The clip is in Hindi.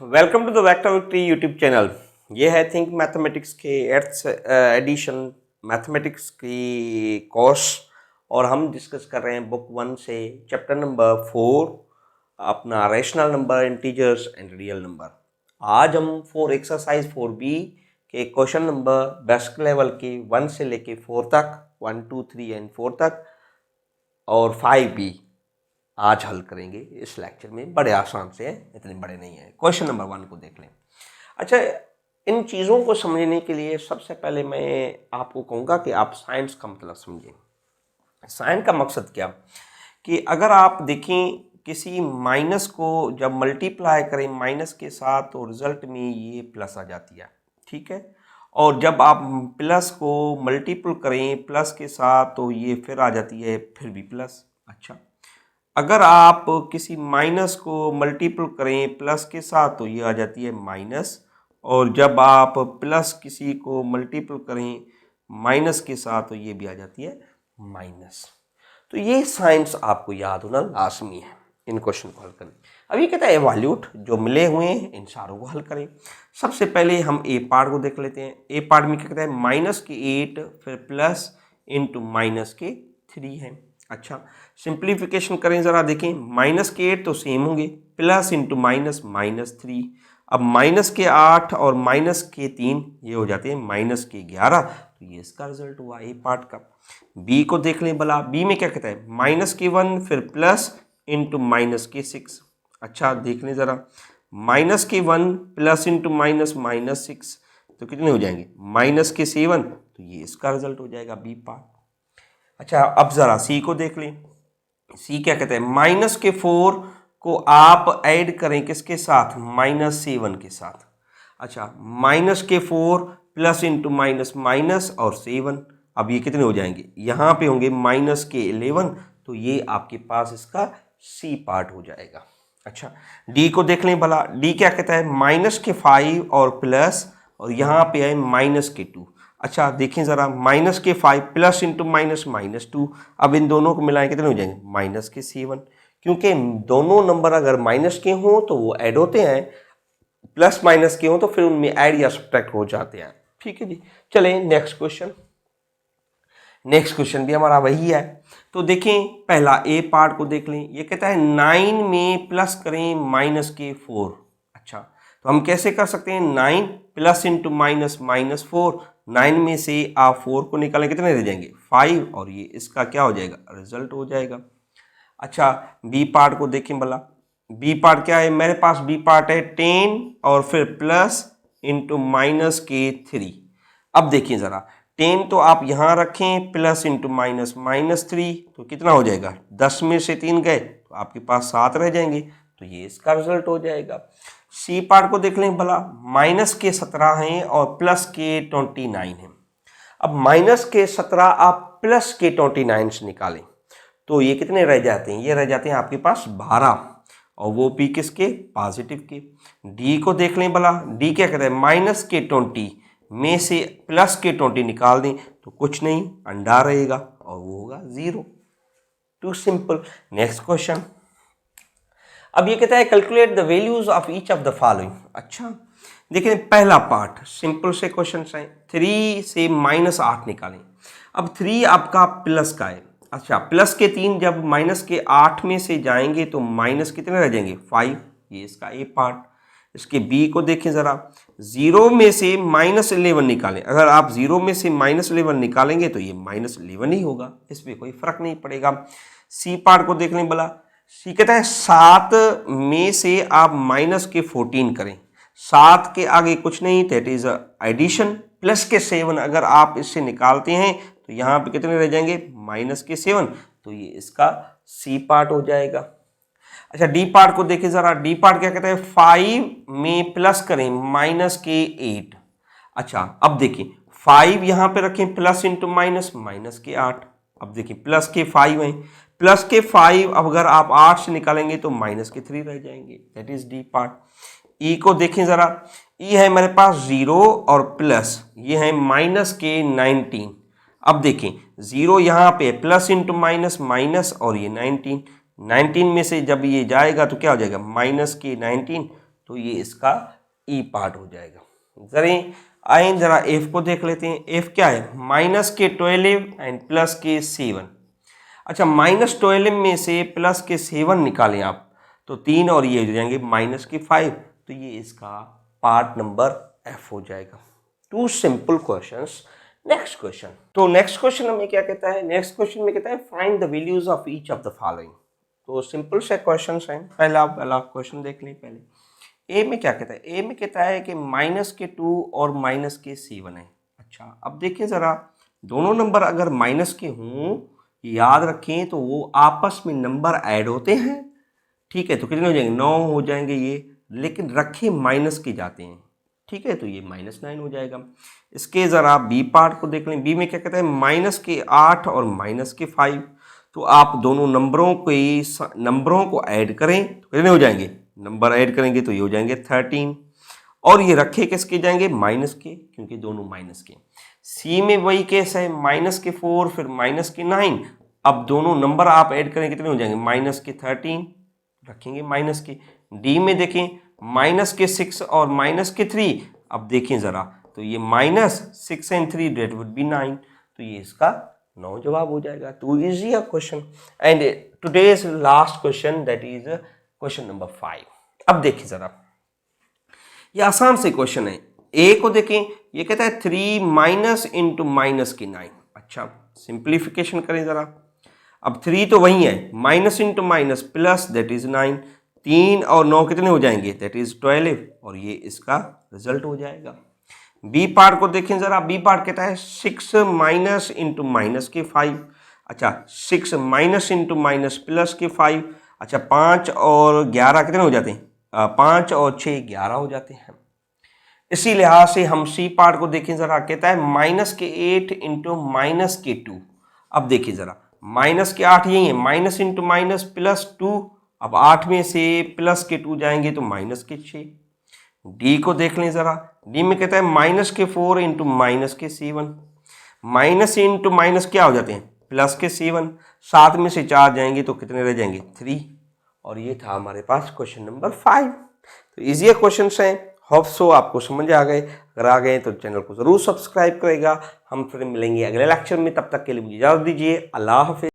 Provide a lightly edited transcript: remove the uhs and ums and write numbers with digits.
Welcome to the vector victory YouTube channel. ये है थिंक मैथमेटिक्स के एट्थ एडिशन मैथमेटिक्स की कोर्स और हम डिस्कस कर रहे हैं बुक 1 से चैप्टर नंबर 4 अपना rational number, integers and real number. आज हम एक्सरसाइज 4B के क्वेश्चन नंबर बेसिक लेवल के 1 से लेके 4 तक, 1, 2, 3 एंड 4 तक और 5B आज हल करेंगे इस लेक्चर में। बड़े आसान से हैं, इतने बड़े नहीं हैं। क्वेश्चन नंबर 1 को देख लें। अच्छा, इन चीज़ों को समझने के लिए सबसे पहले मैं आपको कहूँगा कि आप साइंस का मतलब समझें। साइंस का मकसद क्या कि अगर आप देखें किसी माइनस को जब मल्टीप्लाई करें माइनस के साथ तो रिजल्ट में ये प्लस आ जाती है, ठीक है। और जब आप प्लस को मल्टीपल करें प्लस के साथ तो ये फिर आ जाती है फिर भी प्लस। अच्छा, अगर आप किसी माइनस को मल्टीपल करें प्लस के साथ तो ये आ जाती है माइनस, और जब आप प्लस किसी को मल्टीपल करें माइनस के साथ तो ये भी आ जाती है माइनस। तो ये साइंस आपको याद होना लाजमी है इन क्वेश्चन को हल करने। अब ये कहता है एवैल्यूएट जो मिले हुए हैं इन सारों को हल करें। सबसे पहले हम ए पार्ट को देख लेते हैं। ए पार्ट में क्या कहता है, माइनस के 8 फिर प्लस इंटू माइनस के 3 है। अच्छा, सिंप्लीफिकेशन करें ज़रा, देखें माइनस के 8 तो सेम होंगे, प्लस इंटू माइनस -3। अब माइनस के 8 और माइनस के 3 ये हो जाते हैं माइनस के 11। तो ये इसका रिजल्ट हुआ ए पार्ट का। बी को देख लें भला, बी में क्या कहता है, माइनस के 1 फिर प्लस इंटू माइनस के 6। अच्छा देख लें ज़रा, माइनस के 1 प्लस इंटू माइनस -6 तो कितने हो जाएंगे, माइनस के 7। तो ये इसका रिजल्ट हो जाएगा बी पार्ट। अच्छा, अब ज़रा सी को देख लें। सी क्या कहते हैं, माइनस के 4 को आप ऐड करें किसके साथ, -7 के साथ। अच्छा, माइनस के 4 प्लस इंटू माइनस माइनस और 7। अब ये कितने हो जाएंगे, यहाँ पे होंगे माइनस के 11। तो ये आपके पास इसका सी पार्ट हो जाएगा। अच्छा, डी को देख लें भला, डी क्या कहता है, माइनस के 5 और प्लस और यहाँ पे है माइनस के 2। अच्छा देखें ज़रा, माइनस के 5 प्लस इंटू माइनस -2। अब इन दोनों को मिलाएं कितने हो जाएंगे, माइनस के 7। क्योंकि दोनों नंबर अगर माइनस के हों तो वो ऐड होते हैं, प्लस माइनस के हों तो फिर उनमें ऐड या सब्ट्रैक्ट हो जाते हैं। ठीक है जी, चलें नेक्स्ट क्वेश्चन। नेक्स्ट क्वेश्चन भी हमारा वही है। तो देखें पहला ए पार्ट को देख लें। ये कहता है 9 में प्लस करें माइनस के 4। अच्छा, तो हम कैसे कर सकते हैं, 9 प्लस इंटू माइनस -4। 9 में से आप 4 को निकालें कितने रह जाएंगे, 5, और ये इसका क्या हो जाएगा, रिजल्ट हो जाएगा। अच्छा, बी पार्ट को देखें भला, बी पार्ट क्या है, मेरे पास बी पार्ट है 10 और फिर प्लस इंटू माइनस के 3। अब देखिए ज़रा, 10 तो आप यहाँ रखें प्लस इंटू माइनस -3 तो कितना हो जाएगा, 10 में से 3 गए तो आपके पास 7 रह जाएंगे। तो ये इसका रिजल्ट हो जाएगा। सी पार्ट को देख लें भला, माइनस के 17 हैं और प्लस के 29 हैं। अब माइनस के 17 आप प्लस के 29 से निकालें तो ये कितने रह जाते हैं, ये रह जाते हैं आपके पास 12, और वो भी किसके, पॉजिटिव के। डी को देख लें भला, डी क्या कहता है, माइनस के 20 में से प्लस के 20 निकाल दें तो कुछ नहीं, अंडा रहेगा और वो होगा 0। Too simple. Next question. अब ये कहता है calculate the values of each of the following. अच्छा देखिए, पहला पार्ट सिंपल से क्वेश्चन है, 3 से -8 निकालें। अब 3 आपका प्लस का है। अच्छा, प्लस के 3 जब माइनस के 8 में से जाएंगे तो माइनस कितने रह जाएंगे, 5। ये इसका ए पार्ट। इसके बी को देखें ज़रा, 0 में से -11 निकालें। अगर आप 0 में से -11 निकालेंगे तो ये -11 ही होगा, इसमें कोई फर्क नहीं पड़ेगा। सी पार्ट को देख लें भला, सी कहता है 7 में से आप माइनस के 14 करें। 7 के आगे कुछ नहीं, दैट इज एडिशन। प्लस के 7 अगर आप इससे निकालते हैं तो यहाँ पे कितने रह जाएंगे, माइनस के 7। तो ये इसका सी पार्ट हो जाएगा। अच्छा, डी पार्ट को देखें जरा, डी पार्ट क्या कहता है, 5 में प्लस करें माइनस के 8। अच्छा, अब देखिए 5 यहाँ पे रखें प्लस इंटू माइनस के 8। अब देखिए प्लस के 5 हैं, प्लस के 5 अब अगर आप 8 से निकालेंगे तो माइनस के 3 रह जाएंगे, दैट इज डी पार्ट। ई को देखें ज़रा, ई है मेरे पास 0 और प्लस, ये है माइनस के 19। अब देखें 0 यहाँ पे प्लस इंटू माइनस और ये 19 में से जब ये जाएगा तो क्या हो जाएगा, माइनस के 19। तो ये इसका ई पार्ट हो जाएगा। जरा एफ को देख लेते हैं। एफ क्या है? -12 एंड +7। अच्छा, -12 में से +7 निकालें आप तो 3 और ये हो जाएंगे -5, तो ये इसका पार्ट नंबर एफ हो जाएगा। Too simple questions. Next question. तो नेक्स्ट क्वेश्चन हमें क्या कहता है? नेक्स्ट क्वेश्चन में कहता है find the values of each of the following. तो सिंपल से क्वेश्चन हैं। पहला क्वेश्चन देख लें। पहले ए में क्या कहता है? ए में कहता है कि -2 और -7 है। अच्छा, अब देखिए ज़रा, दोनों नंबर अगर माइनस के हों, याद रखें तो वो आपस में नंबर ऐड होते हैं। ठीक है, तो कितने हो जाएंगे? 9 हो जाएंगे ये, लेकिन रखे माइनस के जाते हैं। ठीक है, तो ये -9 हो जाएगा। इसके ज़रा बी पार्ट को देख लें। बी में क्या कहता है? -8 और -5। तो आप दोनों नंबरों को ऐड करें तो कितने हो जाएंगे? नंबर ऐड करेंगे तो ये हो जाएंगे 13, और ये रखे किसके जाएंगे? माइनस के, क्योंकि दोनों माइनस के। सी में वही केस है, -4 फिर -9। अब दोनों नंबर आप ऐड करें कितने हो जाएंगे? -13 रखेंगे माइनस के। डी में देखें, -6 और -3। अब देखें ज़रा, तो ये -6 एंड 3 डेट वुड बी 9, तो ये इसका 9 जवाब हो जाएगा। Too easy question. And today's last question, that is question number 5। अब देखिए ज़रा, ये आसान से क्वेश्चन है। ए को देखें, ये कहता है 3 माइनस इंटू -9। अच्छा, सिंप्लीफिकेशन करें ज़रा। अब 3 तो वही है, minus into minus plus, that is 9। 3 और 9 कितने हो जाएंगे? दैट इज 12, और ये इसका रिजल्ट हो जाएगा। बी पार्ट को देखें ज़रा। बी पार्ट कहता है 6 माइनस इंटू -5। अच्छा, 6 माइनस इंटू माइनस प्लस के 5। अच्छा, 5 और 11 कितने हो जाते हैं? 5 और 6 11 हो जाते हैं। इसी लिहाज से हम सी पार्ट को देखें ज़रा। कहता है -8 इंटू -2। अब देखिए ज़रा, -8 यही है, माइनस इंटू माइनस +2। अब 8 में से +2 जाएंगे तो -6। डी को देख लें ज़रा। डी में कहता है -4 इंटू -7। माइनस इंटू माइनस क्या हो जाते हैं? +7। 7 में से 4 जाएंगे तो कितने रह जाएंगे? 3। और ये था हमारे पास क्वेश्चन नंबर 5। तो ईजी क्वेश्चन हैं। होप सो आपको समझ आ गए। अगर आ गए तो चैनल को ज़रूर सब्सक्राइब करेगा। हम फिर मिलेंगे अगले लेक्चर में, तब तक के लिए मुझे इजाज़त दीजिए। अल्लाह हाफिज़।